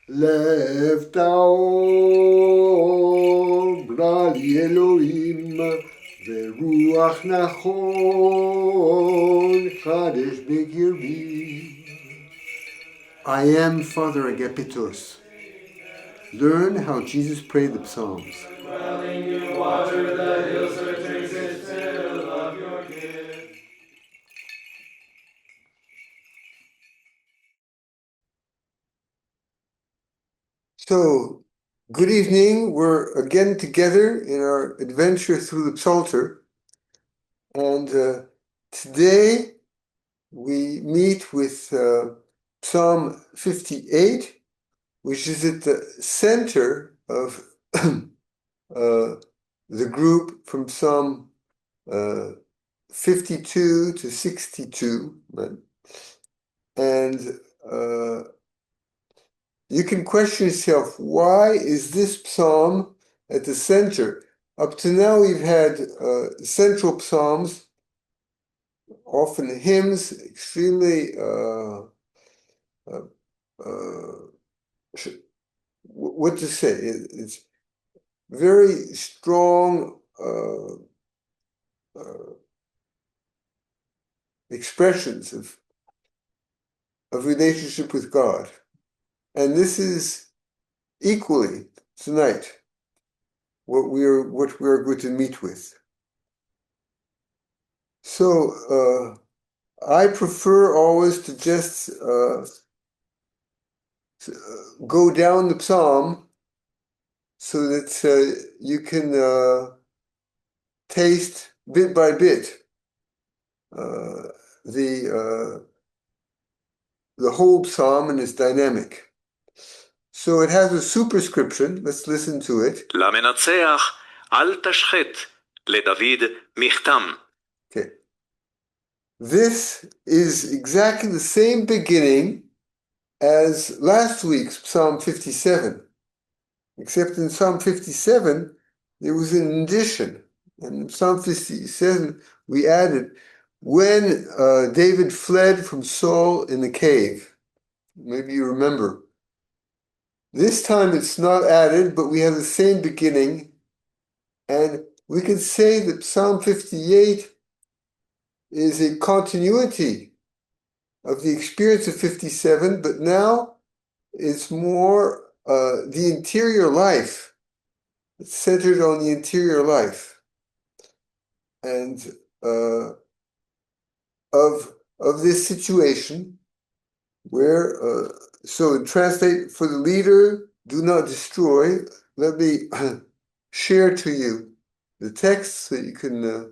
לב טהור, ברא לי אלוהים, ורוח נכון, חדש בקרבי. I am Father Agapetos. Learn how Jesus prayed the Psalms. Dwelling in water, the hills are drinking still of your gift. So, good evening. We're again together in our adventure through the Psalter. And today we meet with Psalm 58, which is at the center of the group from Psalm 52 to 62. Right? And you can question yourself, why is this psalm at the center? Up to now, we've had central psalms, often hymns, extremely, what to say? It's very strong expressions of relationship with God. And this is equally tonight what we're going to meet with. So I prefer always to just go down the psalm so that you can taste bit by bit the whole psalm and its dynamic. So it has a superscription. Let's listen to it. למנצח, אל תשחט, לדוד מכתם. Okay. This is exactly the same beginning as last week's Psalm 57, except in Psalm 57, there was an addition. And in Psalm 57, we added, when David fled from Saul in the cave. Maybe you remember. This time it's not added, but we have the same beginning. And we can say that Psalm 58 is a continuity of the experience of 57, but now it's more the interior life. It's centered on the interior life. And of this situation where, so translate, for the leader, do not destroy. Let me share to you the text so you can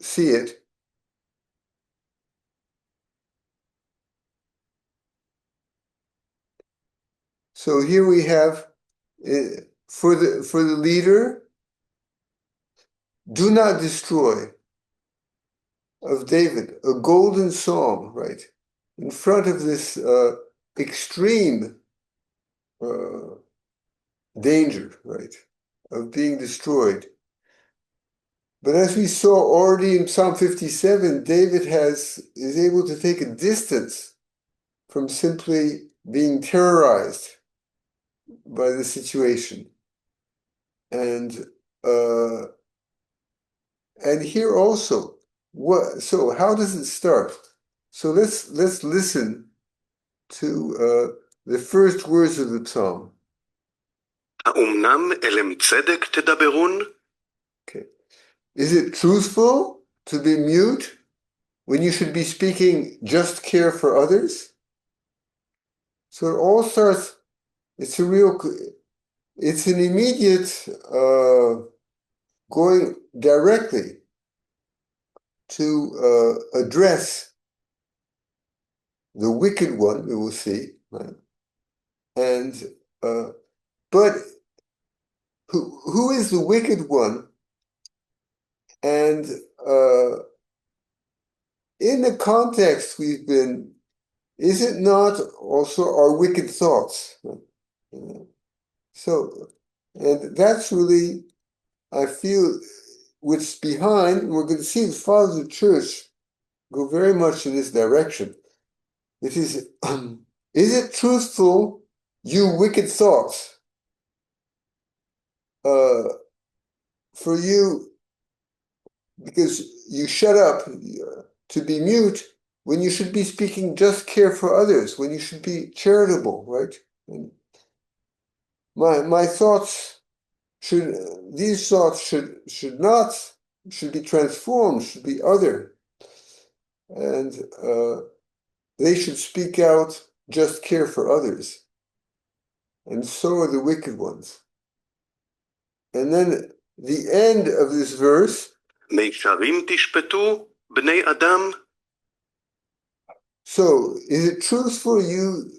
see it. So here we have, for the leader, do not destroy, of David, a golden psalm, right? In front of this extreme danger, right, of being destroyed. But as we saw already in Psalm 57, David is able to take a distance from simply being terrorized by the situation. And here also, so how does it start? So let's listen to the first words of the psalm. האומנם אלם צדק תדברון? Okay. Is it truthful to be mute when you should be speaking just care for others? So it all starts, it's an immediate going directly to address the wicked one, we will see, right? And but who is the wicked one? And in the context we've been, is it not also our wicked thoughts? So, and that's really, I feel, what's behind, and we're going to see the fathers of the church go very much in this direction. It is it truthful you wicked thoughts, for you, because you shut up to be mute when you should be speaking just care for others, when you should be charitable, right? And my thoughts these thoughts should be transformed, should be other, and they should speak out just care for others, and so are the wicked ones. And then the end of this verse. מישרים תשפטו, בני אדם. So, is it truthful you,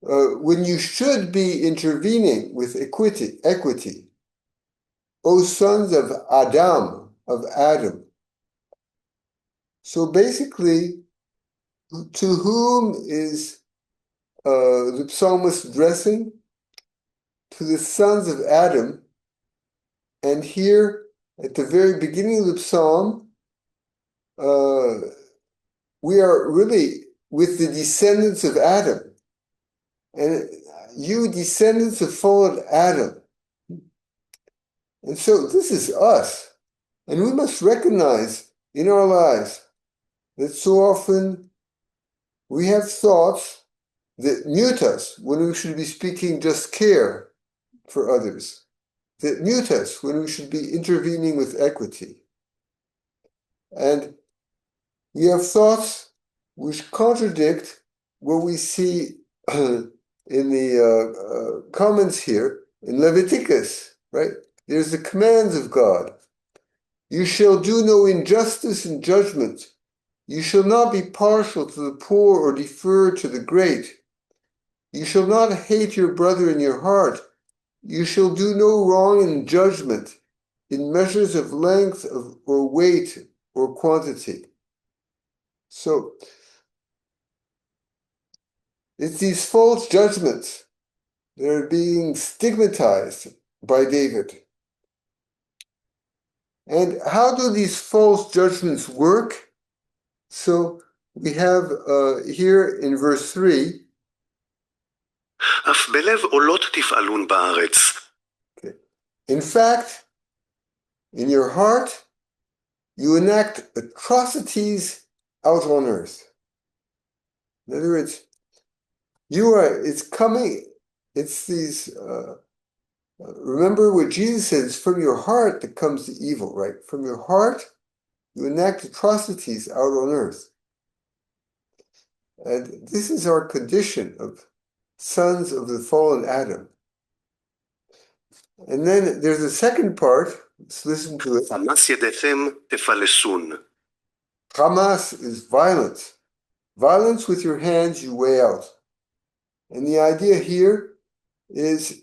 when you should be intervening with equity, O sons of Adam, So basically, to whom is the psalmist addressing? To the sons of Adam. And here, at the very beginning of the psalm, we are really with the descendants of Adam. And you descendants of fallen Adam. And so this is us. And we must recognize in our lives that so often we have thoughts that mute us when we should be speaking just care for others, that mute us when we should be intervening with equity. And we have thoughts which contradict what we see in the comments here in Leviticus, right? There's the commands of God. You shall do no injustice in judgment. You shall not be partial to the poor or defer to the great. You shall not hate your brother in your heart. You shall do no wrong in judgment, in measures of length or weight or quantity. So, it's these false judgments that are being stigmatized by David. And how do these false judgments work? So we have here in verse 3, אף בלב עולות תפעלון בארץ. In fact, in your heart, you enact atrocities out on earth. In other words, it's these, remember what Jesus says, from your heart that comes the evil, right? From your heart, you enact atrocities out on earth. And this is our condition of sons of the fallen Adam. And then there's a second part, let's listen to it. חמס ידיכם תפלסון. Hamas is violence. Violence with your hands you weigh out. And the idea here is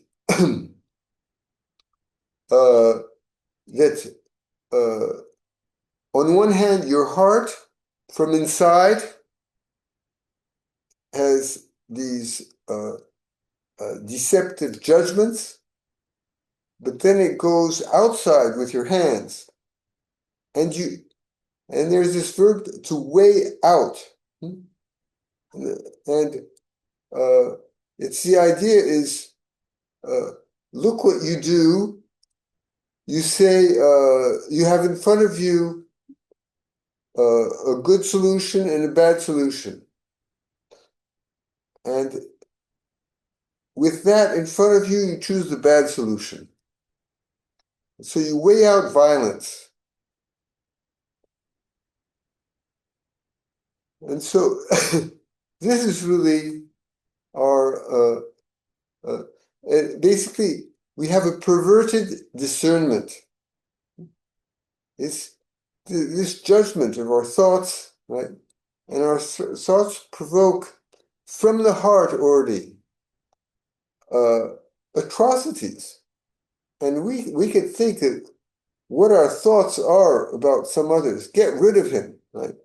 that on one hand, your heart from inside has these deceptive judgments, but then it goes outside with your hands, and there's this verb to weigh out, and it's the idea is look what you do. You say you have in front of you a good solution and a bad solution. And with that in front of you, you choose the bad solution. So you weigh out violence. And so this is really our, basically, we have a perverted discernment. It's this judgment of our thoughts, right? And our thoughts provoke from the heart already atrocities. And we could think that what our thoughts are about some others, get rid of him, right?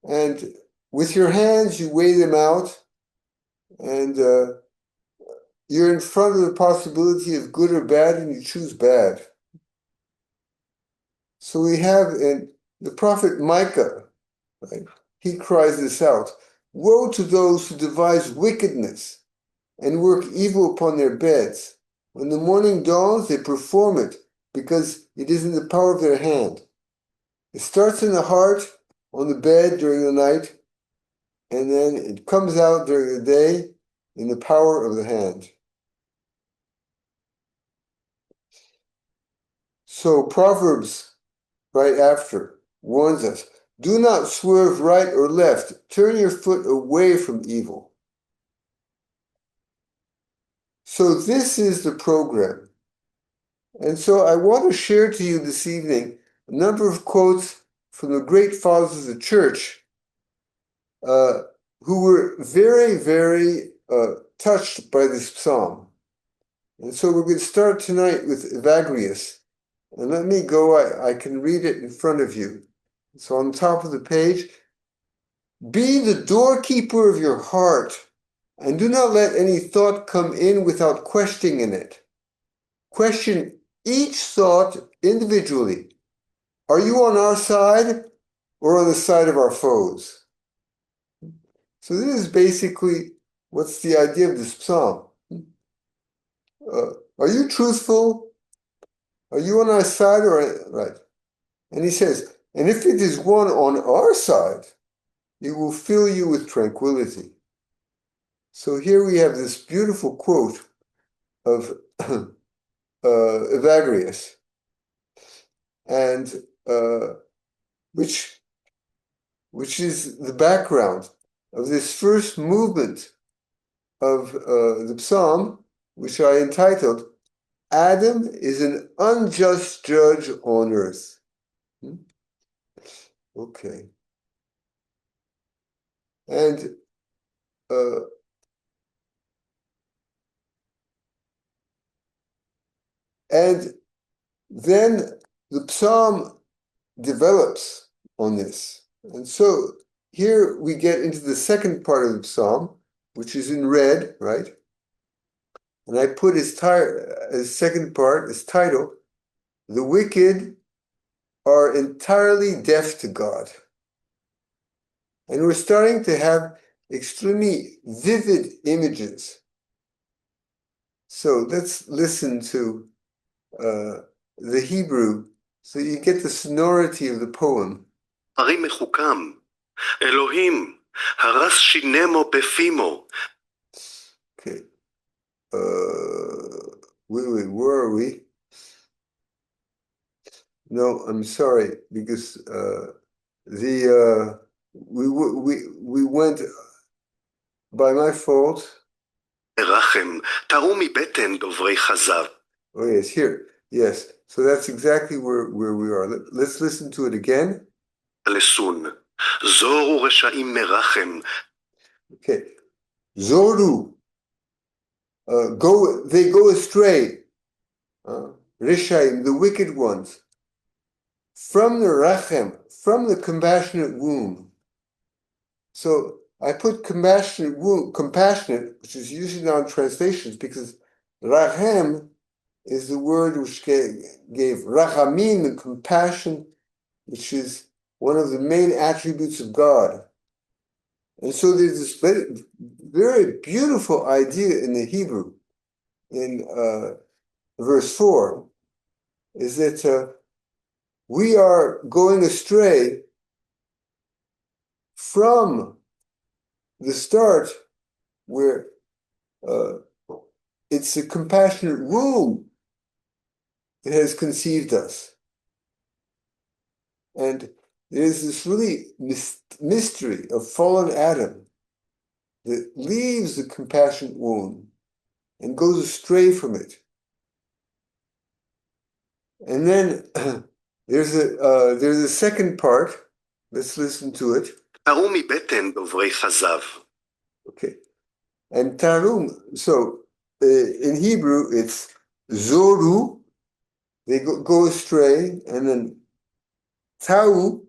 And with your hands, you weigh them out, and you're in front of the possibility of good or bad, and you choose bad. So we have in the prophet Micah, right? He cries this out, woe to those who devise wickedness, and work evil upon their beds. When the morning dawns, they perform it, because it is in the power of their hand. It starts in the heart, on the bed during the night, and then it comes out during the day in the power of the hand. So Proverbs, right after, warns us, do not swerve right or left. Turn your foot away from evil. So this is the program. And so I want to share to you this evening a number of quotes from the great fathers of the church who were very, very touched by this psalm. And so we're going to start tonight with Evagrius. And let me go, I can read it in front of you. So on the top of the page, be the doorkeeper of your heart, and do not let any thought come in without questioning it. Question each thought individually. Are you on our side or on the side of our foes? So this is basically what's the idea of this psalm. Are you truthful? Are you on our side or right? And he says, and if it is one on our side, it will fill you with tranquility. So here we have this beautiful quote of Evagrius, and which is the background of this first movement of the psalm, which I entitled, Adam is an unjust judge on earth. Okay. And then the psalm develops on this. And so here we get into the second part of the psalm, which is in red, right? And I put his second part, his title, The Wicked Are Entirely Deaf to God. And we're starting to have extremely vivid images. So let's listen to the Hebrew so you get the sonority of the poem. הרי מחוכם, אלוהים, הרס שינמו בפימו. Okay. Wait, where are we? No, I'm sorry, because we went by my fault. רחם, תרו מבטן דוברי חזב. Oh yes, here. Yes. So that's exactly where we are. Let's listen to it again. לסון, זורו רשעים מרחם. Okay. Zoru. They go astray. Rishaim, the wicked ones. From the rachem, from the compassionate womb. So I put compassionate, which is usually not in translations, because rachem is the word which gave rachamim, the compassion, which is one of the main attributes of God. And so there's this very beautiful idea in the Hebrew, in verse 4, is that we are going astray from the start where it's a compassionate womb that has conceived us. And there's this really mystery of fallen Adam that leaves the compassionate womb and goes astray from it. And then there's a second part. Let's listen to it. תרו מבטן דוברי חזב. Okay. And tarum, so in Hebrew it's zoru, they go astray, and then tau,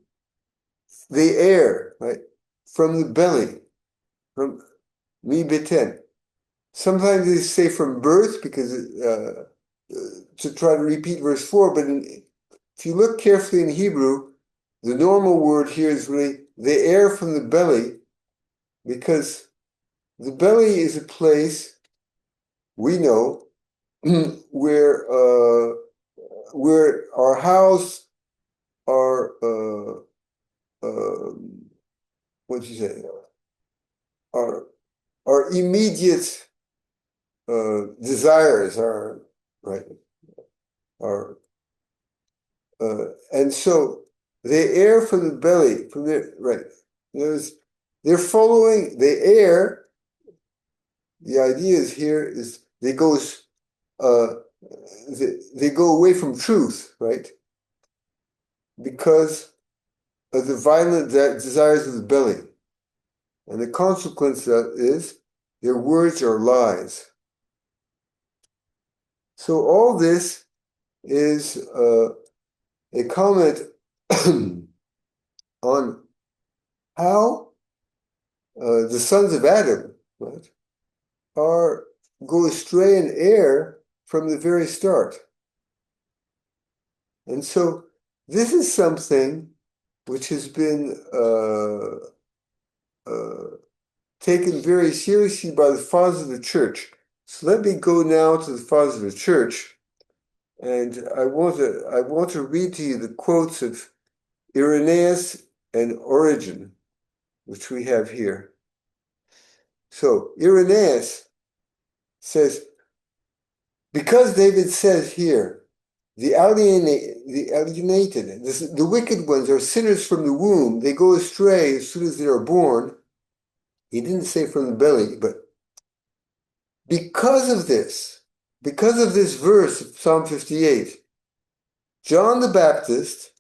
they err, right? From the belly, from mi beten. Sometimes they say from birth because to try to repeat verse 4, but if you look carefully in Hebrew, the normal word here is really they err from the belly, because the belly is a place we know where our house, our what you say, our immediate desires are right, are and so they err from the belly, from the right. They're following, they err. The idea is here is they go away from truth, right? Because of the violent desires of the belly. And the consequence of that is their words are lies. So all this is a comment on how the sons of Adam, right, go astray and err from the very start. And so this is something which has been taken very seriously by the fathers of the church. So let me go now to the fathers of the church, and I want to read to you the quotes of Irenaeus and Origen, which we have here. So Irenaeus says, because David says here, the alienated, the wicked ones are sinners from the womb. They go astray as soon as they are born. He didn't say from the belly, but because of this verse of Psalm 58, John the Baptist,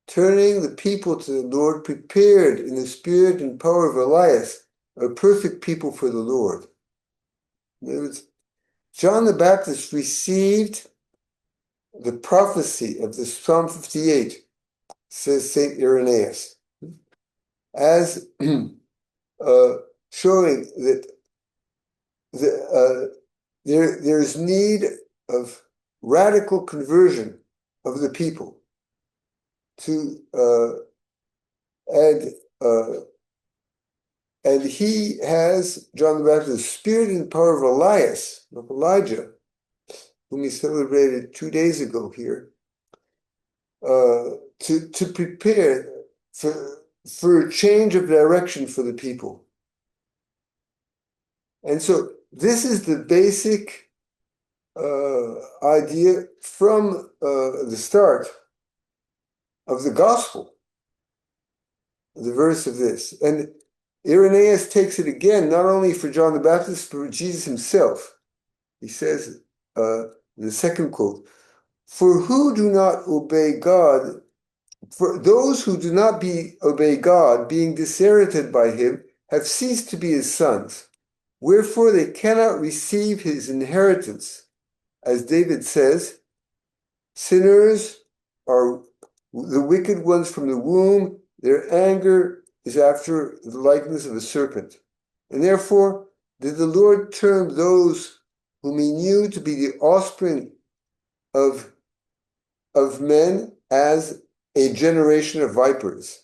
turning the people to the Lord, prepared in the spirit and power of Elias, a perfect people for the Lord. In other words, John the Baptist received the prophecy of the Psalm 58, says St. Irenaeus, as showing that there's need of radical conversion of the people to and he has, John the Baptist, the spirit and power of Elias, of Elijah, whom he celebrated 2 days ago here, to prepare for a change of direction for the people. And so this is the basic idea from the start of the gospel, the verse of this. And Irenaeus takes it again, not only for John the Baptist, but for Jesus himself. He says, in the second quote, for who do not obey God, for those who do not obey God, being disherited by him, have ceased to be his sons. Wherefore they cannot receive his inheritance. As David says, sinners are the wicked ones from the womb, their anger is after the likeness of a serpent. And therefore did the Lord term those whom he knew to be the offspring of men as a generation of vipers.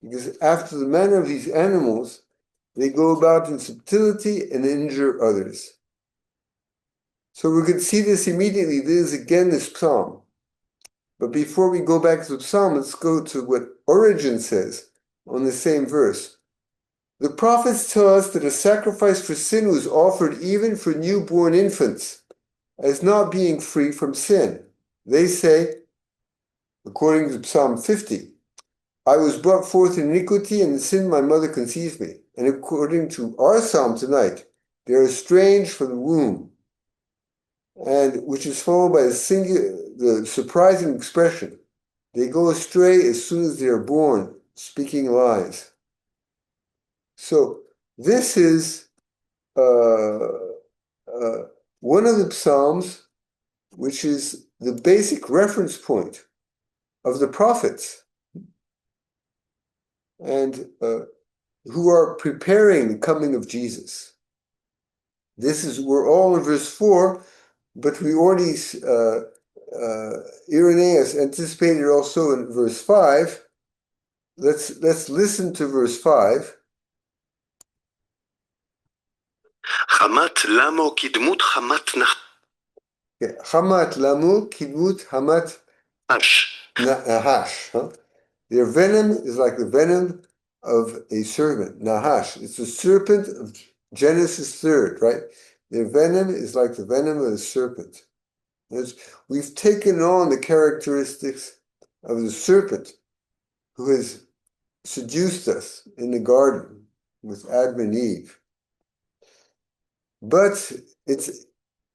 Because after the manner of these animals, they go about in subtlety and injure others. So we can see this immediately. This is again this psalm. But before we go back to the psalm, let's go to what Origen says on the same verse. The prophets tell us that a sacrifice for sin was offered even for newborn infants, as not being free from sin. They say, according to Psalm 50, I was brought forth in iniquity, and in sin my mother conceived me. And according to our psalm tonight, they are estranged from the womb, and which is followed by the surprising expression, they go astray as soon as they are born, speaking lies. So this is one of the psalms which is the basic reference point of the prophets, and who are preparing the coming of Jesus. We're all in verse 4, but we already, Irenaeus anticipated also in verse 5. Let's listen to verse 5. חמת למו כדמות חמת Hamat lamu kidmut hamat נחש. nahash. Huh? Their venom is like the venom of a serpent. Nahash. It's the serpent of Genesis 3rd, right? Their venom is like the venom of a serpent. We've taken on the characteristics of the serpent who has seduced us in the garden with Adam and Eve. But it's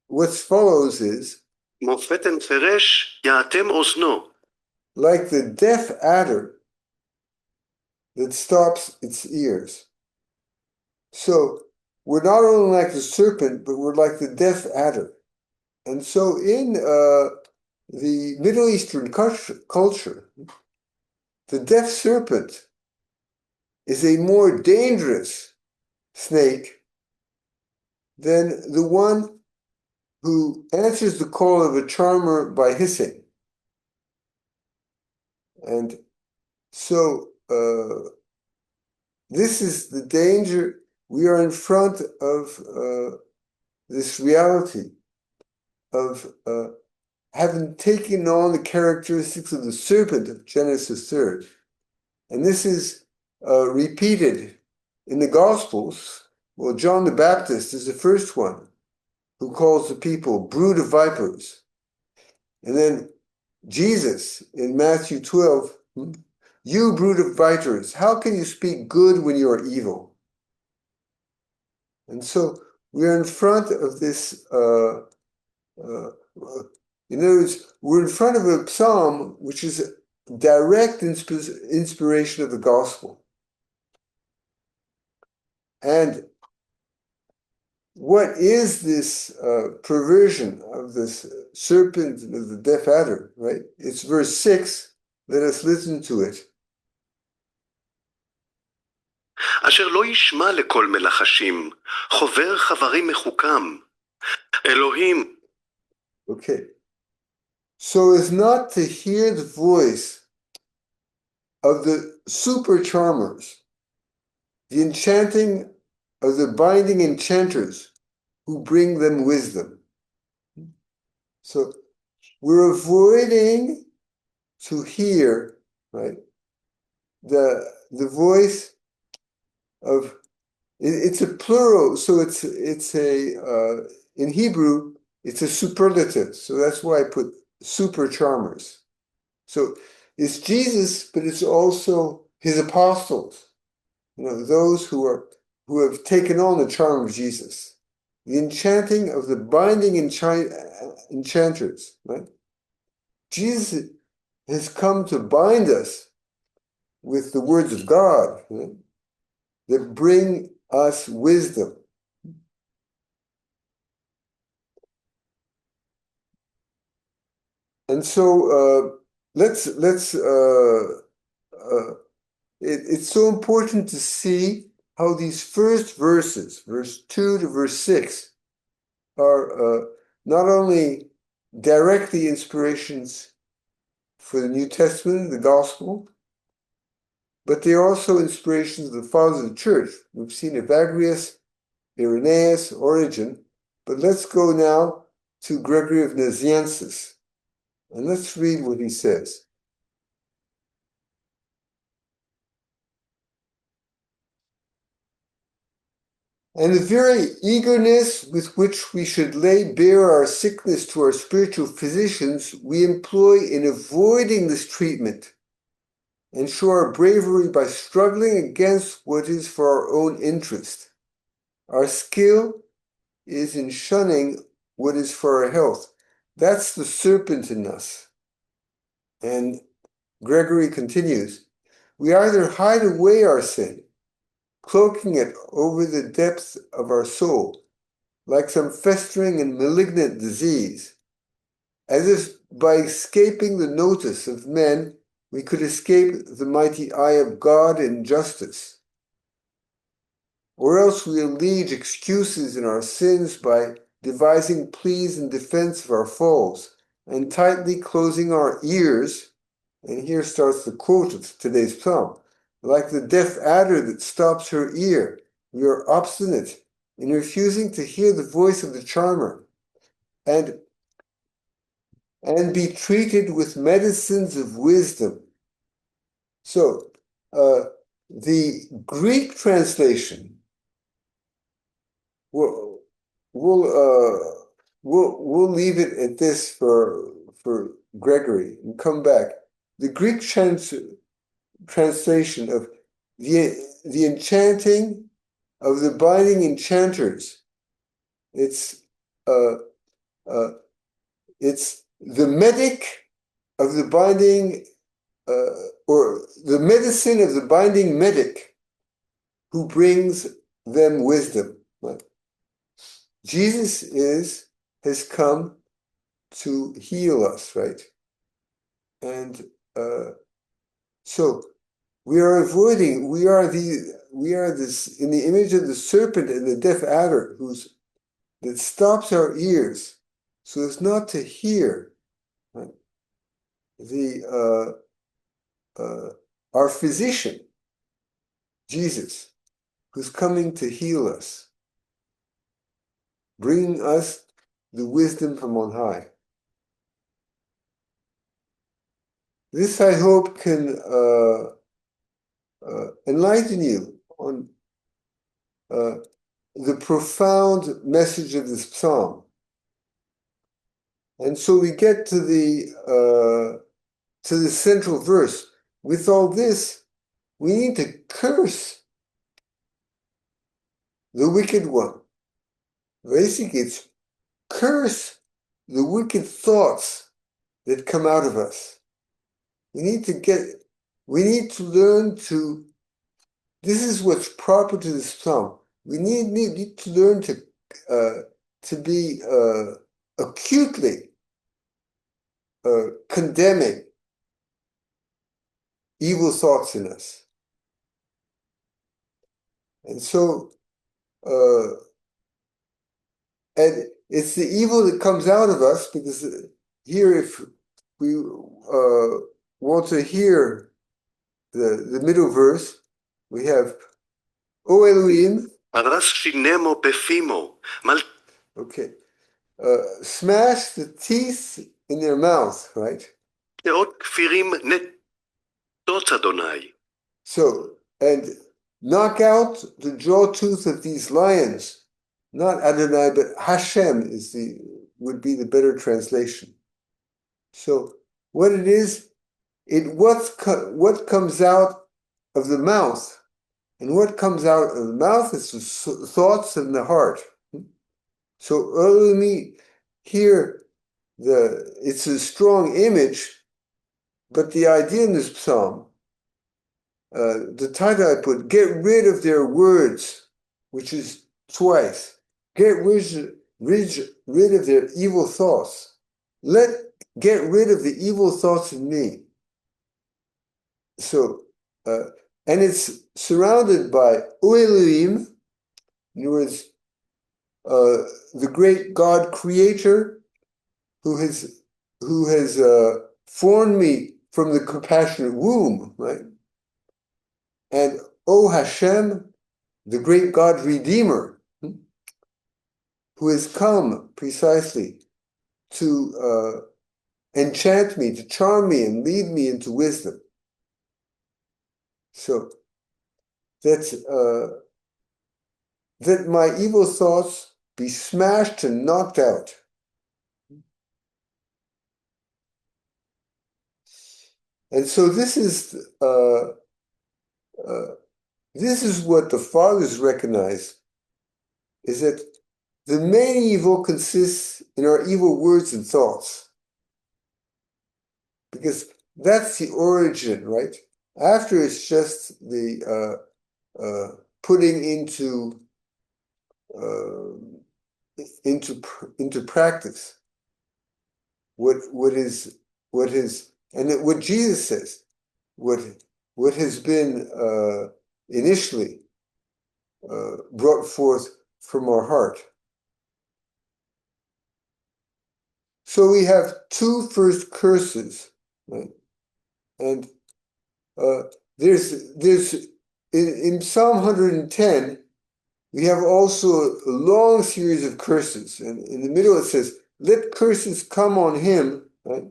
what follows is מופתן חירש יאטם אוזנו. like the deaf adder that stops its ears. So we're not only like the serpent, but we're like the deaf adder. And so in the Middle Eastern culture, the deaf serpent is a more dangerous snake than the one who answers the call of a charmer by hissing. And so this is the danger. We are in front of this reality of having taken on the characteristics of the serpent of Genesis 3rd. And this is repeated in the Gospels. Well, John the Baptist is the first one who calls the people brood of vipers. And then Jesus in Matthew 12, you brood of vipers, how can you speak good when you are evil? And so we are in front of this, in other words, we're in front of a psalm which is direct inspiration of the gospel. And what is this perversion of this serpent of the deaf adder, right? It's verse 6. Let us listen to it. אשר לא ישמע לכל מלחשים, חובר חברים מחוכם. אלוהים. Okay. So as not to hear the voice of the super charmers, the enchanting of the binding enchanters who bring them wisdom. So we're avoiding to hear, right, the voice of, it's a plural, so it's a, in Hebrew, it's a superlative. So that's why I put super charmers. So it's Jesus, but it's also his apostles, those who have taken on the charm of Jesus. The enchanting of the binding enchanters, right? Jesus has come to bind us with the words of God, right, that bring us wisdom. And so it's so important to see how these first verses, verse 2 to verse 6, are not only directly inspirations for the New Testament, the Gospel, but they're also inspirations of the fathers of the church. We've seen Evagrius, Irenaeus, Origen, but let's go now to Gregory of Nazianzus, and let's read what he says. And the very eagerness with which we should lay bare our sickness to our spiritual physicians, we employ in avoiding this treatment, and show our bravery by struggling against what is for our own interest. Our skill is in shunning what is for our health. That's the serpent in us. And Gregory continues, we either hide away our sin, cloaking it over the depths of our soul, like some festering and malignant disease, as if by escaping the notice of men, we could escape the mighty eye of God in justice. Or else we allege excuses in our sins by devising pleas in defense of our faults, and tightly closing our ears, and here starts the quote of today's psalm, like the deaf adder that stops her ear, we are obstinate in refusing to hear the voice of the charmer and be treated with medicines of wisdom. So, the Greek translation we'll leave it at this for Gregory and come back. The Greek translation of the enchanting of the binding enchanters. It's the medic of the binding, or the medicine of the binding medic who brings them wisdom. Right? Jesus has come to heal us, right? And so we are this in the image of the serpent and the deaf adder that stops our ears so as not to hear, right? Our physician, Jesus, who's coming to heal us, bringing us the wisdom from on high. This, I hope, can enlighten you on the profound message of this psalm. And so we get to the central verse. With all this, we need to curse the wicked one. Basically, it's curse the wicked thoughts that come out of us. We need to learn to, this is what's proper to this psalm. We need to learn to be acutely condemning evil thoughts in us. And so, and it's the evil that comes out of us, because here, if we want to hear the middle verse, we have, O Elohim. Okay. Smash the teeth in their mouth, right? So, and knock out the jaw tooth of these lions. Not Adonai, but Hashem would be the better translation. So, what it is, what comes out of the mouth, and what comes out of the mouth is the thoughts in the heart. So early here, it's a strong image, but the idea in this psalm, the title I put, get rid of their words, which is twice. Get rid of their evil thoughts. Get rid of the evil thoughts in me. So, and it's surrounded by Elohim, in other words, the great God creator who has formed me from the compassionate womb, right? And O Hashem, the great God redeemer, who has come precisely to enchant me, to charm me, and lead me into wisdom. So that's that my evil thoughts be smashed and knocked out. And so this is what the fathers recognize, is that the main evil consists in our evil words and thoughts. Because that's the origin, right? After it's just the putting into practice what Jesus says, what has been initially brought forth from our heart. So we have two first curses, right? And there's in Psalm 110, we have also a long series of curses. And in the middle it says, let curses come on him, right?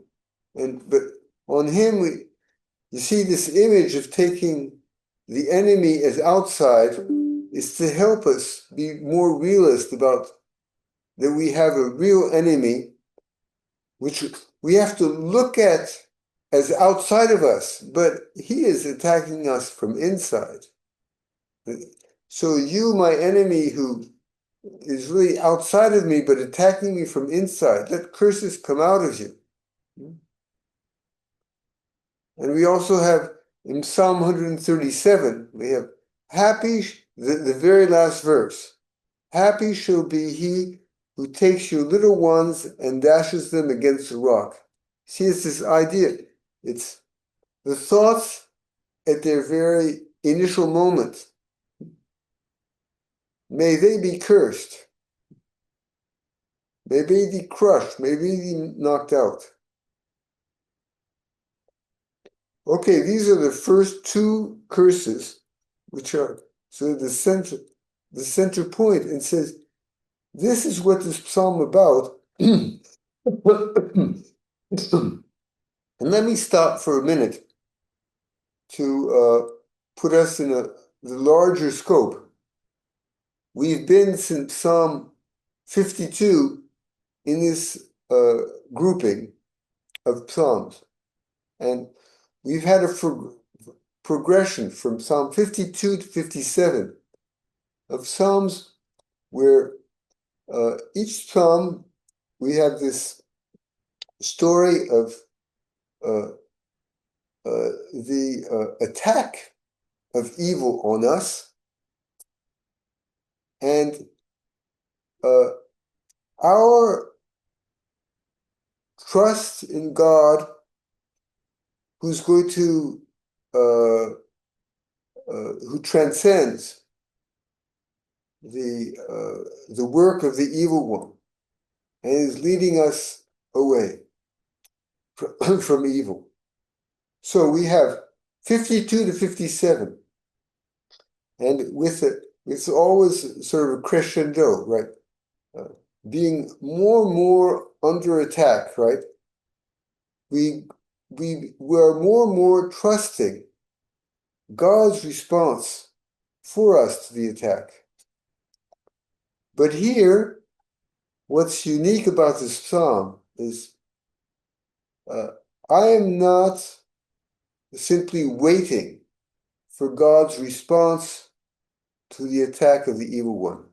But on him, you see this image of taking the enemy as outside is to help us be more realist about that we have a real enemy, which we have to look at as outside of us, but he is attacking us from inside. So you, my enemy, who is really outside of me, but attacking me from inside, let curses come out of you. And we also have in Psalm 137, we have happy, the very last verse, happy shall be he who takes your little ones and dashes them against the rock. See, it's this idea. It's the thoughts at their very initial moment. May they be cursed. May they be crushed. May they be knocked out. Okay, these are the first two curses, which are sort of the center point, and says, this is what this psalm about. And let me stop for a minute to put us in the larger scope. We've been since Psalm 52 in this grouping of psalms, and we've had a progression from Psalm 52 to 57 of psalms where each psalm we have this story of the attack of evil on us, and our trust in God, who's going to who transcends the work of the evil one and is leading us away from evil. So we have 52 to 57, and with it, it's always sort of a crescendo, right? Being more and more under attack, right? We're more and more trusting God's response for us to the attack. But here, what's unique about this psalm is I am not simply waiting for God's response to the attack of the evil one.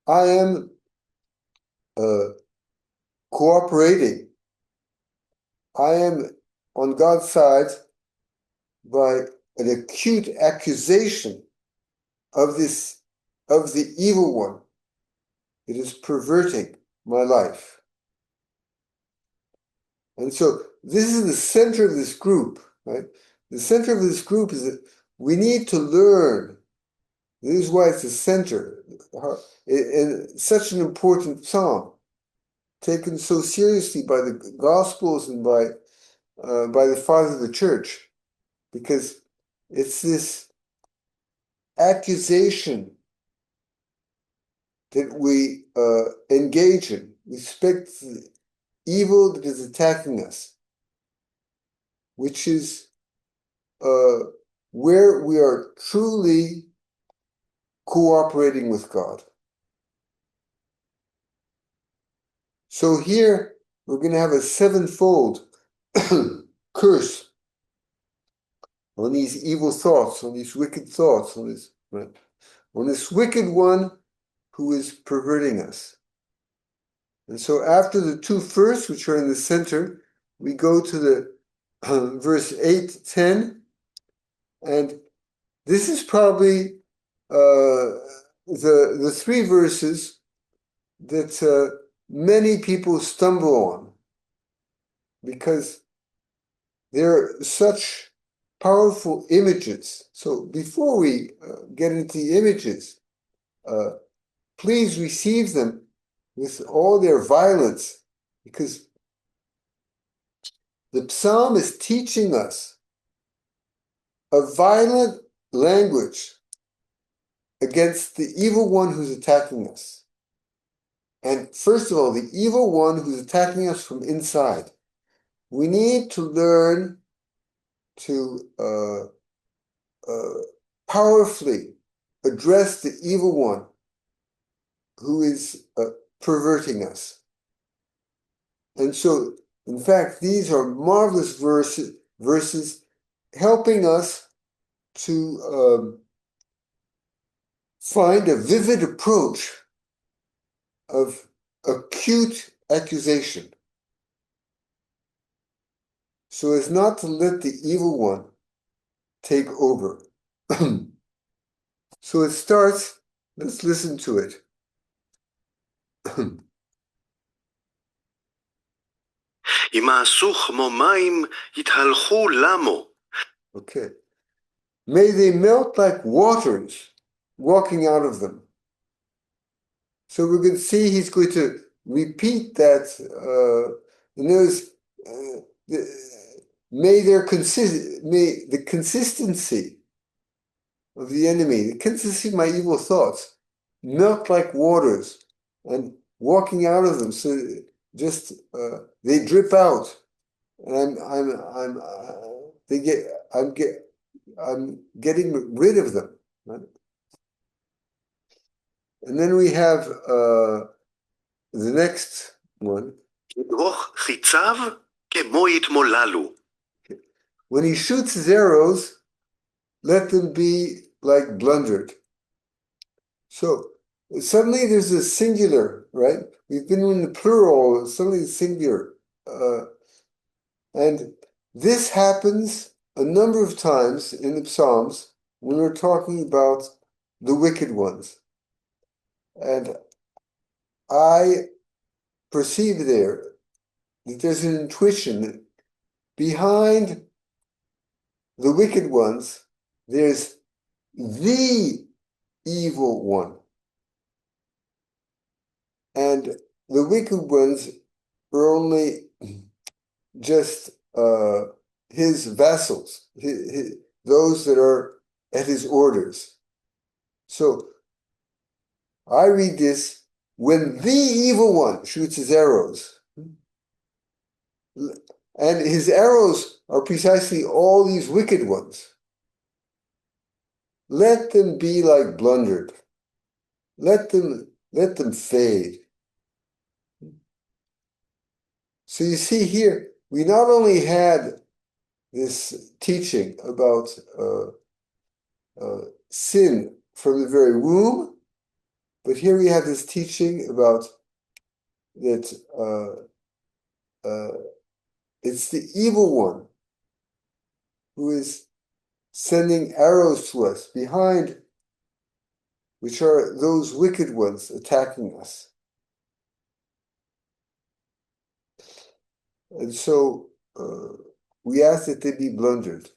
I am cooperating. I am on God's side by an acute accusation of the evil one. It is perverting my life. And so this is the center of this group, right? The center of this group is that we need to learn. This is why it's the center. And such an important psalm, taken so seriously by the Gospels and by the fathers of the church, because it's this accusation that we engage in. We expect the evil that is attacking us, which is where we are truly cooperating with God. So here we're going to have a sevenfold curse on these evil thoughts, on these wicked thoughts, on this wicked one who is perverting us. And so after the two first, which are in the center, we go to the verse 8, 10, and this is probably the three verses that many people stumble on, because they're such powerful images. So before we get into the images, please receive them with all their violence, because the psalm is teaching us a violent language against the evil one who's attacking us. And first of all, the evil one who's attacking us from inside. We need to learn to powerfully address the evil one who is perverting us. And so, in fact, these are marvelous verses helping us to find a vivid approach of acute accusation, so as not to let the evil one take over. So it starts, let's listen to it. ימאסו כמו מים, יתהלכו למו. Okay. May they melt like waters, walking out of them. So we're going to see he's going to repeat that. And there's, may the consistency of the enemy, the consistency of my evil thoughts, melt like waters and walking out of them. So just they drip out, and I'm getting rid of them. Right? And then we have the next one. כדרוך חיציו כמו יתמוללו. When he shoots his arrows, let them be like blundered. So suddenly there's a singular, right? We've been in the plural, suddenly it's singular. And this happens a number of times in the Psalms when we're talking about the wicked ones. And I perceive there that there's an intuition that behind the wicked ones, there's the evil one. And the wicked ones are only just his vassals, those that are at his orders. So I read this, when the evil one shoots his arrows, and his arrows are precisely all these wicked ones, let them be like blundered. Let them fade. So you see here, we not only had this teaching about sin from the very womb, but here we have this teaching about that it's the evil one who is sending arrows to us behind, which are those wicked ones attacking us. And so we ask that they be blundered.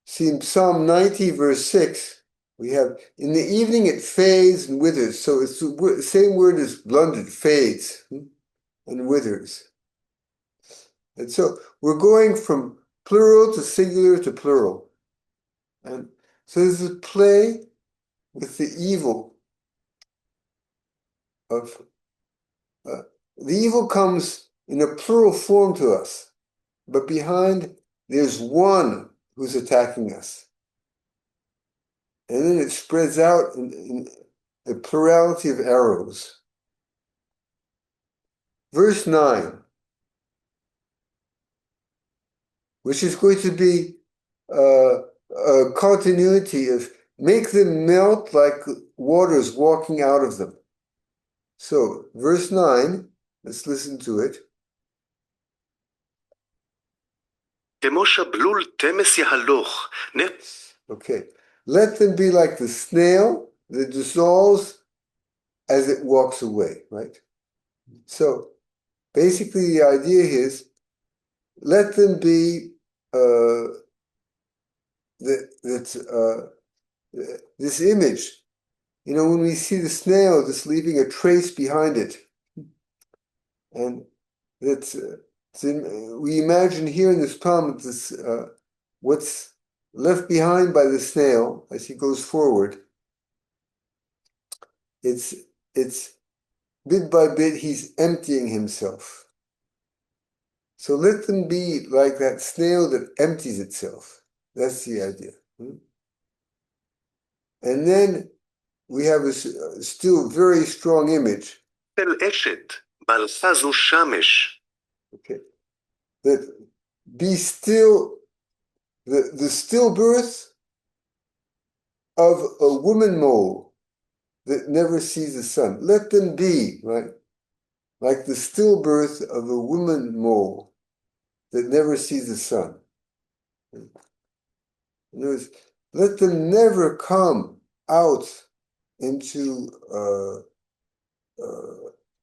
See, in Psalm 90, verse 6, we have, in the evening it fades and withers. So it's the same word as blundered, fades and withers. And so we're going from plural to singular to plural. And so there's a play with the evil of, the evil comes in a plural form to us, but behind there's one who's attacking us. And then it spreads out in a plurality of arrows. Verse 9, which is going to be a continuity of make them melt like waters walking out of them. So, verse 9, let's listen to it. כמו שבלול תמס יהלוך. Okay. Let them be like the snail that dissolves as it walks away, right? So, basically the idea is, let them be this image. You know, when we see the snail just leaving a trace behind it, and that's we imagine here in this poem this what's left behind by the snail as he goes forward, it's bit by bit he's emptying himself. So let them be like that snail that empties itself. That's the idea. And then we have a still very strong image. של אשת, מלכה זו שמש. Okay. That be still, the stillbirth of a woman mole that never sees the sun. Let them be, right? Like the stillbirth of a woman mole that never sees the sun. In other words, let them never come out into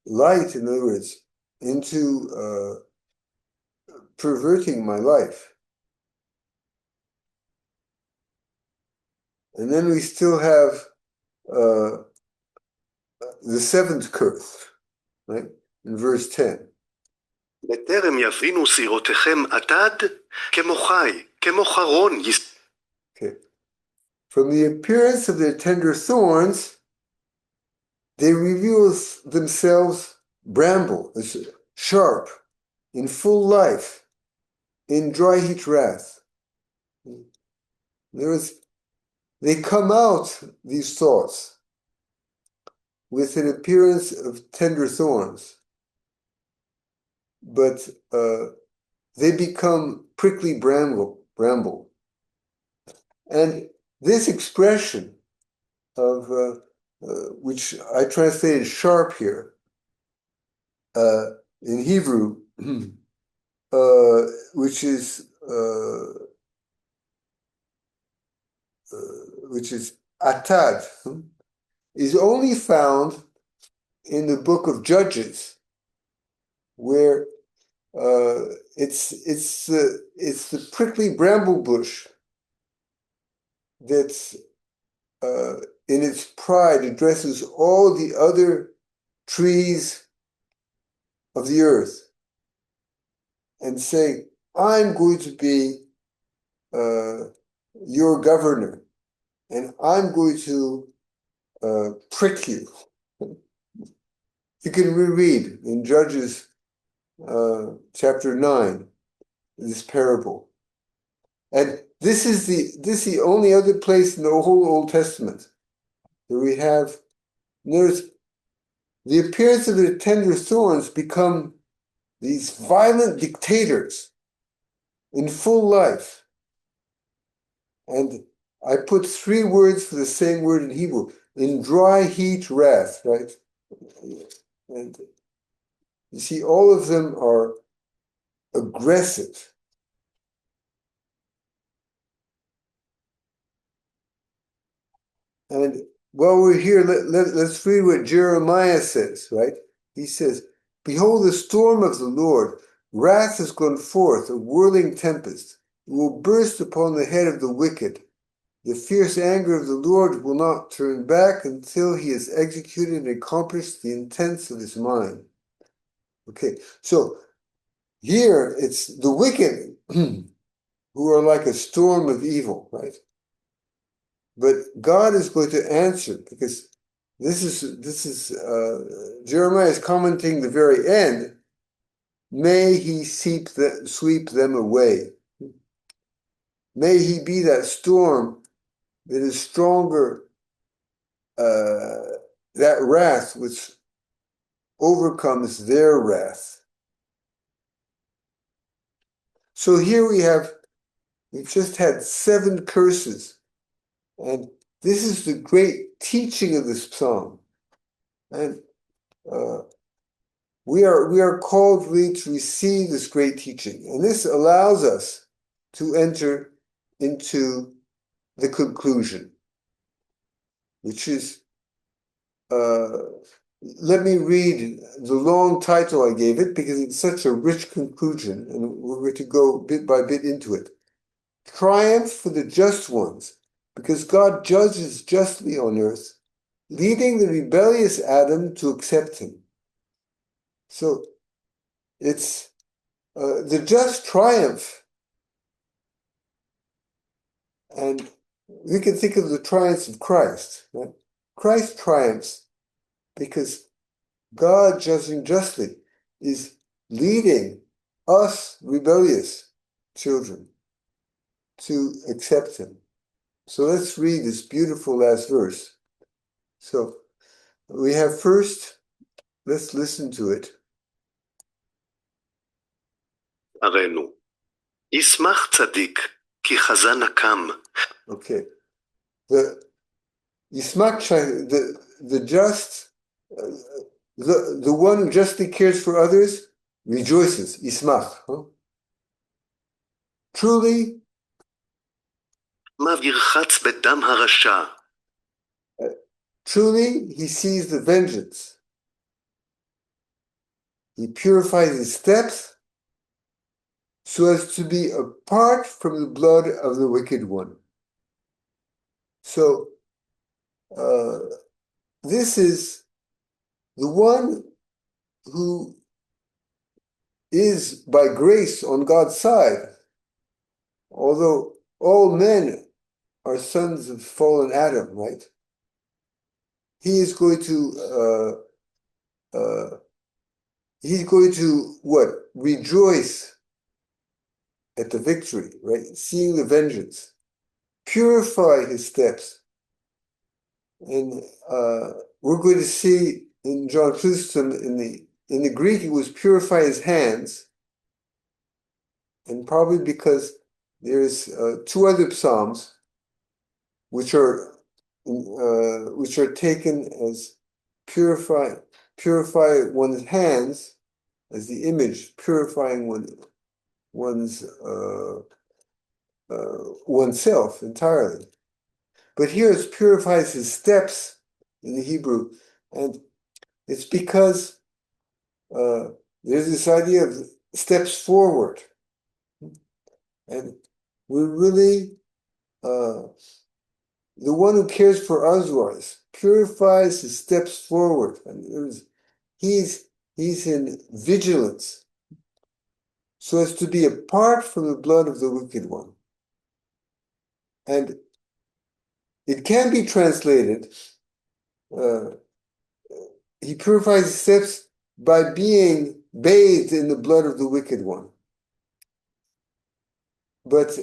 light, in other words, into perverting my life. And then we still have the seventh curse, right? In verse 10. בטרם יבינו סירותיכם עתד, כמו חי, כמו חרון. Okay. From the appearance of their tender thorns, they reveal themselves bramble, sharp, in full life, in dry heat wrath. They come out, these thoughts, with an appearance of tender thorns, but they become prickly bramble. And this expression of which I translated sharp here in Hebrew, which is atad, is only found in the book of Judges, where it's the prickly bramble bush that's in its pride addresses all the other trees of the earth and saying, I'm going to be your governor, and I'm going to prick you. You can reread in Judges chapter 9 this parable. And this is the only other place in the whole Old Testament that we have, notice, the appearance of the tender thorns become these violent dictators in full life. And I put three words for the same word in Hebrew, in dry heat wrath, right? And you see, all of them are aggressive. And while we're here, let's read what Jeremiah says, right? He says, behold, the storm of the Lord, wrath has gone forth, a whirling tempest. It will burst upon the head of the wicked. The fierce anger of the Lord will not turn back until he has executed and accomplished the intents of his mind. Okay, so here it's the wicked who are like a storm of evil, right? But God is going to answer, because this is Jeremiah is commenting the very end. May he sweep them away. May he be that storm that is stronger, that wrath which overcomes their wrath. So here we've just had 7 curses. And this is the great teaching of this psalm. And we are called really to receive this great teaching. And this allows us to enter into the conclusion, which is, let me read the long title I gave it because it's such a rich conclusion, and we're going to go bit by bit into it. Triumph for the just ones, because God judges justly on earth, leading the rebellious Adam to accept him. So it's the just triumph And we can think of the triumphs of Christ. Right? Christ triumphs because God, judging justly, is leading us rebellious children to accept him. So let's read this beautiful last verse. So we have first, let's listen to it. הראינו. ישמח צדיק, כי חזה נקם. Okay. The just, the one who justly cares for others rejoices. Yismach. Huh? Truly, מה ירחץ בדם הרשע. truly, he sees the vengeance. He purifies his steps so as to be apart from the blood of the wicked one. So, this is the one who is by grace on God's side. Although all men are sons of fallen Adam, right? He is going to what? Rejoice at the victory, right? Seeing the vengeance, purify his steps. And we're going to see in John Chrysostom, in the Greek, it was purify his hands, and probably because there's two other psalms which are taken as purify one's hands as the image, purifying one's oneself entirely. But here it purifies his steps in the Hebrew, and it's because there's this idea of steps forward, and we're really the one who cares for us purifies his steps forward, and he's in vigilance, so as to be apart from the blood of the wicked one. And it can be translated, he purifies his steps by being bathed in the blood of the wicked one. But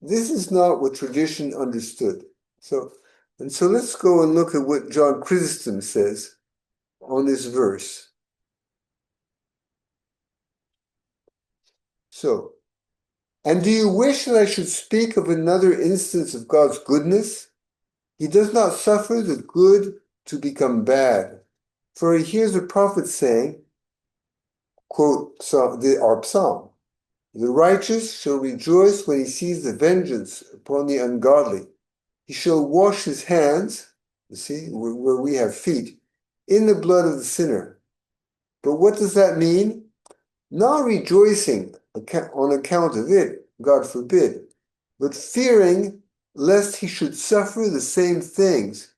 this is not what tradition understood. So let's go and look at what John Chrysostom says on this verse. So, and do you wish that I should speak of another instance of God's goodness? He does not suffer the good to become bad. For he hears the prophet saying, quote, our psalm, the righteous shall rejoice when he sees the vengeance upon the ungodly. He shall wash his hands, you see, where we have feet, in the blood of the sinner. But what does that mean? Not rejoicing on account of it, God forbid, but fearing lest he should suffer the same things.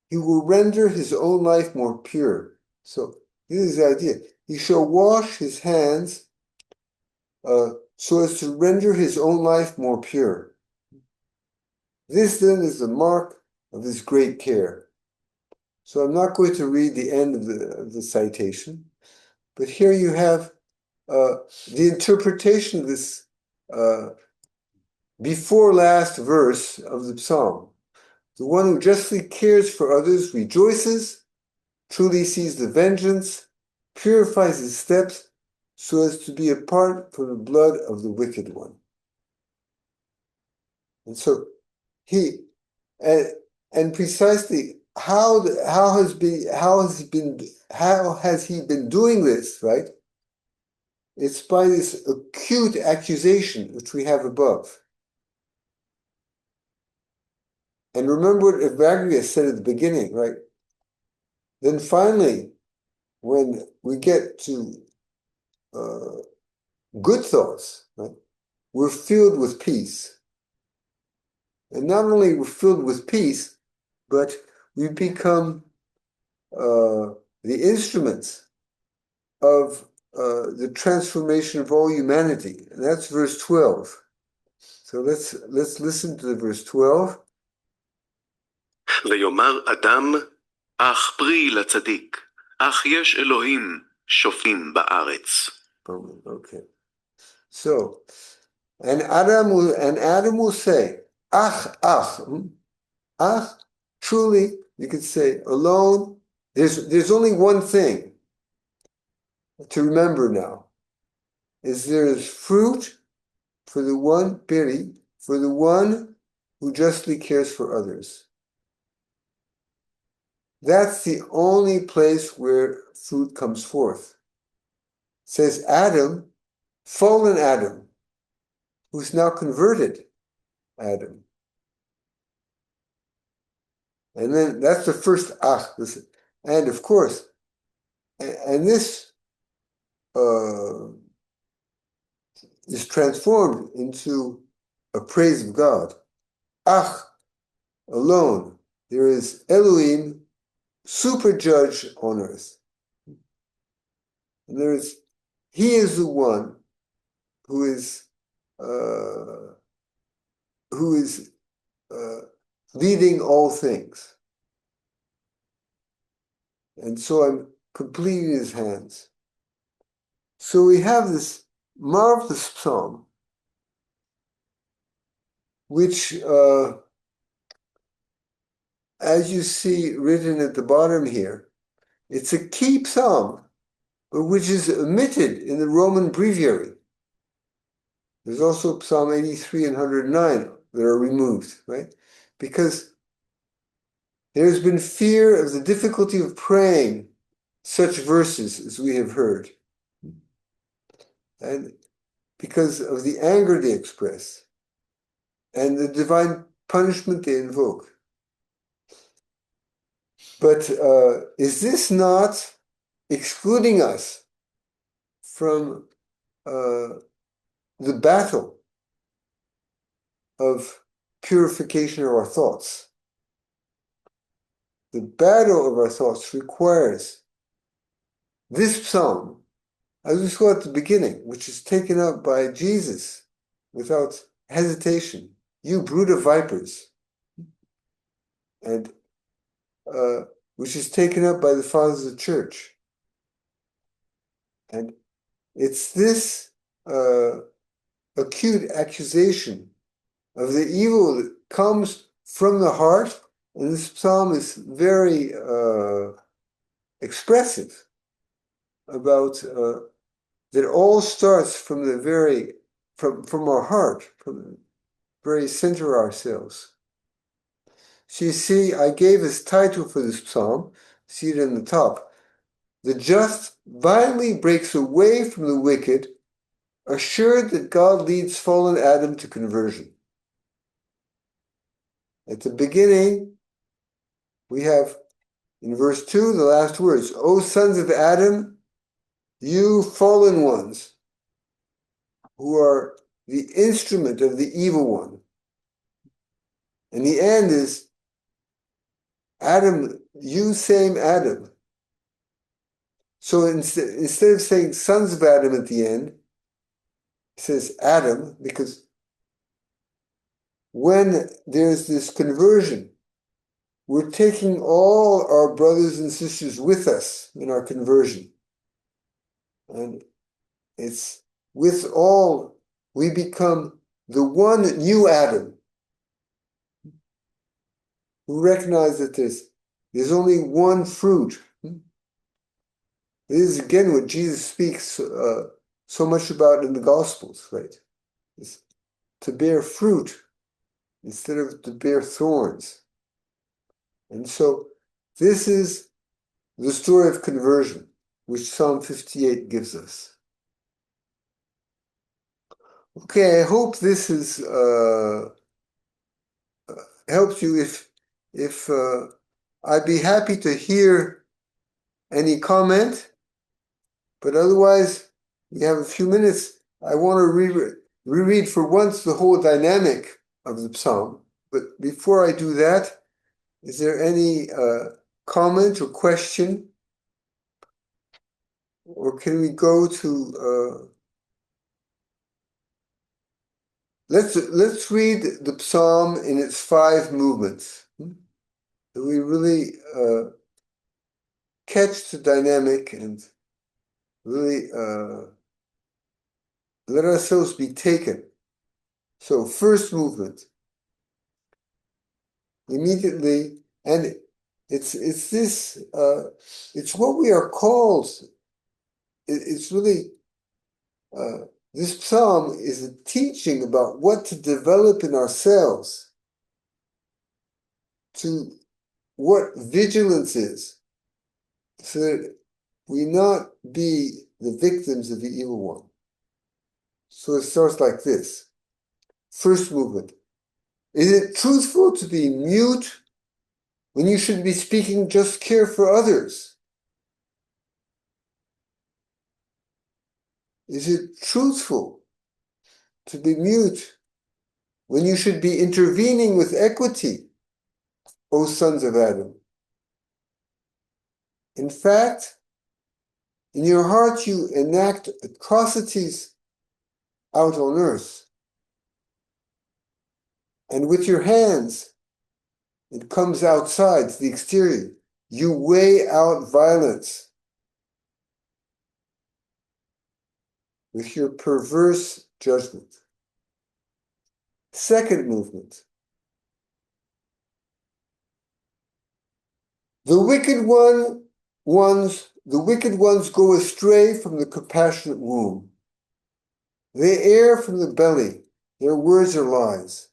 He will render his own life more pure. So this is the idea. He shall wash his hands so as to render his own life more pure. This then is the mark of his great care. So I'm not going to read the end of the citation, but here you have the interpretation of this before last verse of the psalm. The one who justly cares for others rejoices, truly sees the vengeance, purifies his steps, so as to be apart from the blood of the wicked one. And so and precisely how has he been doing this, right? It's by this acute accusation which we have above. And remember what Evagrius said at the beginning, right? Then finally, when we get to good thoughts, right, we're filled with peace. And not only we're filled with peace, but we become the instruments of the transformation of all humanity. And that's verse 12. So let's listen to the verse 12. ויאמר אדם, אך פרי לצדיק, אך יש אלוהים שופטים בארץ. Okay. So, and Adam will say, ach, truly, you could say, alone, there's only one thing to remember now, is there is fruit for the one, peri, for the one who justly cares for others. That's the only place where fruit comes forth. It says Adam, fallen Adam, who's now converted Adam. And then that's the first ach. And of course, and this is transformed into a praise of God. Ach, alone. There is Elohim, super judge on earth. And he is the one who is leading all things. And so I'm completely in his hands. So we have this marvelous psalm, which, as you see written at the bottom here, it's a key psalm, but which is omitted in the Roman Breviary. There's also Psalm 83 and 109 that are removed, right? Because there's been fear of the difficulty of praying such verses as we have heard. And because of the anger they express and the divine punishment they invoke. But is this not excluding us from the battle of purification of our thoughts? The battle of our thoughts requires this psalm, as we saw at the beginning, which is taken up by Jesus without hesitation. You brood of vipers. And which is taken up by the fathers of the church. And it's this acute accusation of the evil that comes from the heart, and this psalm is very expressive about that all starts from from our heart, from the very center of ourselves. So you see, I gave this title for this psalm, see it in the top. The just violently breaks away from the wicked, assured that God leads fallen Adam to conversion. At the beginning, we have, in verse 2, the last words, O sons of Adam, you fallen ones, who are the instrument of the evil one. And the end is, Adam, you same Adam. So instead of saying sons of Adam at the end, it says Adam, because when there's this conversion, we're taking all our brothers and sisters with us in our conversion. And it's with all, we become the one new Adam, who recognize that there's only one fruit. This is again what Jesus speaks so much about in the Gospels, right? It's to bear fruit instead of to bear thorns. And so this is the story of conversion, which Psalm 58 gives us. Okay, I hope this has helped you. If I'd be happy to hear any comment, but otherwise, we have a few minutes. I want to reread for once the whole dynamic of the psalm. But before I do that, is there any comment or question? Or can we go to Let's read the psalm in its 5 movements. We really catch the dynamic and really let ourselves be taken. So first movement, immediately, and it's this it's what we are called. It's really this psalm is a teaching about what to develop in ourselves, to what vigilance is, so that we not be the victims of the evil one. So it starts like this. First movement. Is it truthful to be mute when you should be speaking just care for others? Is it truthful to be mute when you should be intervening with equity, O sons of Adam? In fact, in your heart you enact atrocities out on earth, and with your hands it comes outside to the exterior. You weigh out violence with your perverse judgment. Second movement. The wicked ones go astray from the compassionate womb. They err from the belly. Their words are lies.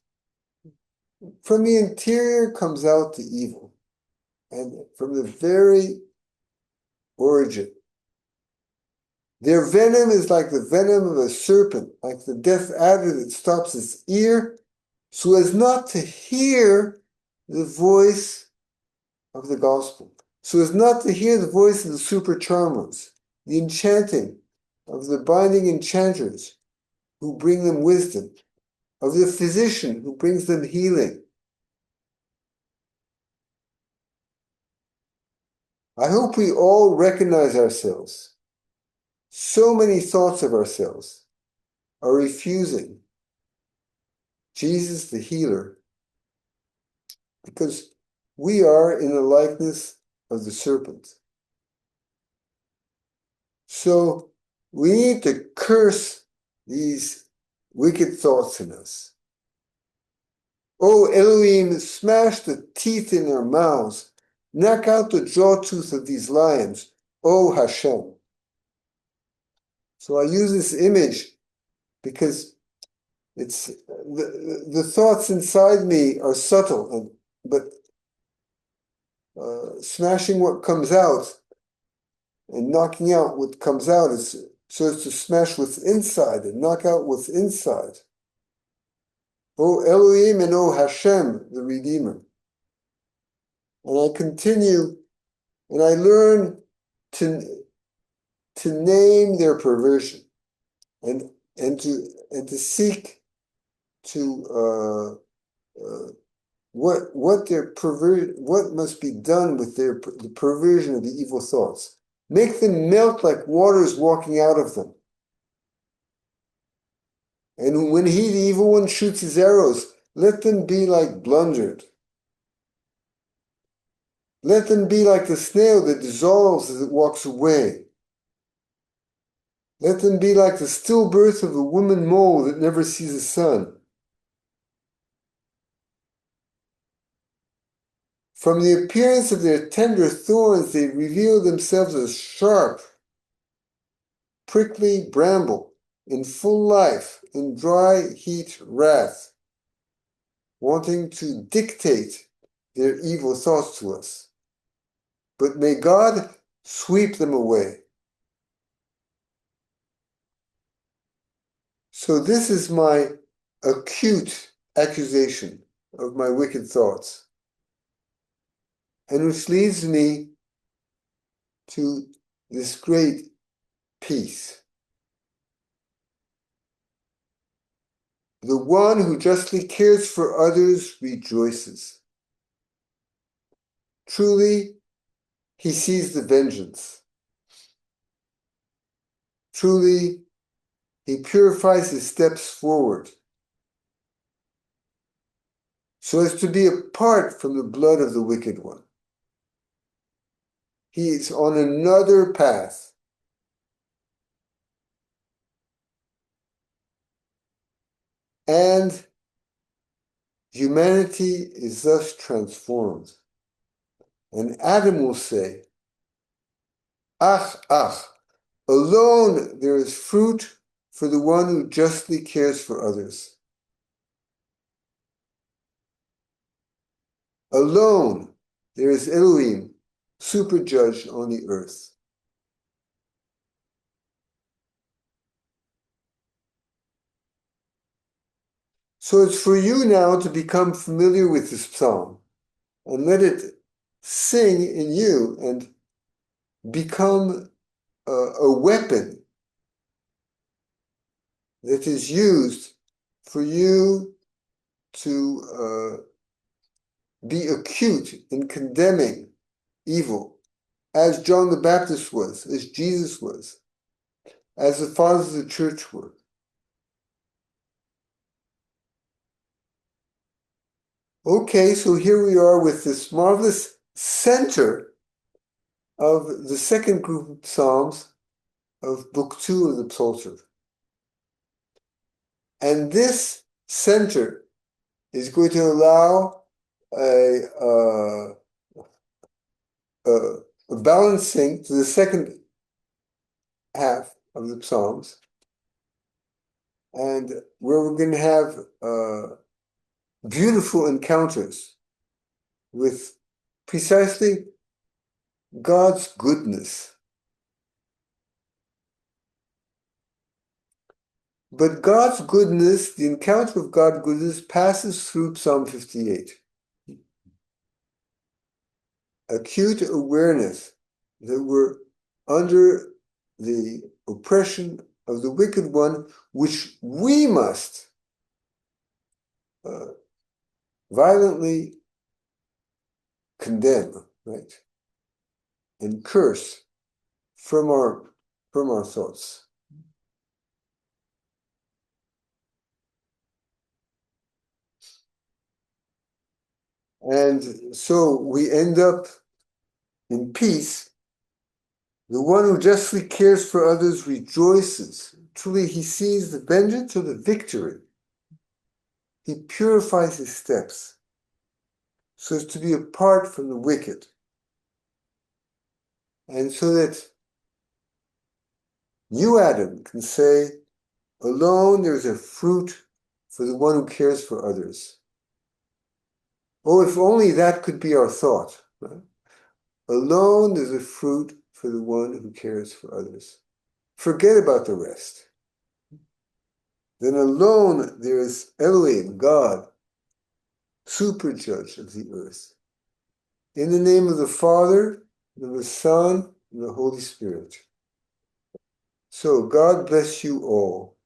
From the interior comes out the evil, and from the very origin. Their venom is like the venom of a serpent, like the death adder that stops its ear, so as not to hear the voice of the gospel, so as not to hear the voice of the super charmers, the enchanting of the binding enchanters who bring them wisdom, of the physician who brings them healing. I hope we all recognize ourselves. So many thoughts of ourselves are refusing Jesus the healer because we are in the likeness of the serpent. So we need to curse these wicked thoughts in us. Oh Elohim, smash the teeth in their mouths, knock out the jaw tooth of these lions, oh Hashem. So I use this image because it's the thoughts inside me are subtle, but smashing what comes out and knocking out what comes out is so as to smash what's inside and knock out what's inside. O Elohim and O Hashem, the Redeemer. And I continue and I learn to name their perversion and to seek to what must be done with the perversion of the evil thoughts. Make them melt like waters walking out of them. And when the evil one, shoots his arrows, let them be like blundered. Let them be like the snail that dissolves as it walks away. Let them be like the stillbirth of a woman mole that never sees the sun. From the appearance of their tender thorns, they reveal themselves as sharp, prickly bramble, in full life, in dry heat wrath, wanting to dictate their evil thoughts to us. But may God sweep them away. So this is my acute accusation of my wicked thoughts, and which leads me to this great peace. The one who justly cares for others rejoices. Truly, he sees the vengeance. Truly, he purifies his steps forward. so as to be apart from the blood of the wicked one. He is on another path. And humanity is thus transformed. And Adam will say, Ach, ach, alone there is fruit for the one who justly cares for others. Alone there is Elohim, super judge on the earth. So it's for you now to become familiar with this psalm and let it sing in you and become a weapon that is used for you to be acute in condemning evil, as John the Baptist was, as Jesus was, as the fathers of the church were. Okay, so here we are with this marvelous center of the second group of Psalms of Book 2 of the Psalter. And this center is going to allow a balancing to the second half of the Psalms, and where we're going to have beautiful encounters with precisely God's goodness. But God's goodness, the encounter of God's goodness, passes through Psalm 58. Acute awareness that we're under the oppression of the wicked one, which we must violently condemn, right? And curse from our thoughts. And so we end up in peace. The one who justly cares for others rejoices. Truly, he sees the vengeance or the victory. He purifies his steps so as to be apart from the wicked. And so that you, Adam, can say, alone there's a fruit for the one who cares for others. Oh, if only that could be our thought. Right? Alone there's a fruit for the one who cares for others. Forget about the rest. Then alone there is Elohim, God, super judge of the earth. In the name of the Father, and of the Son, and the Holy Spirit. So God bless you all.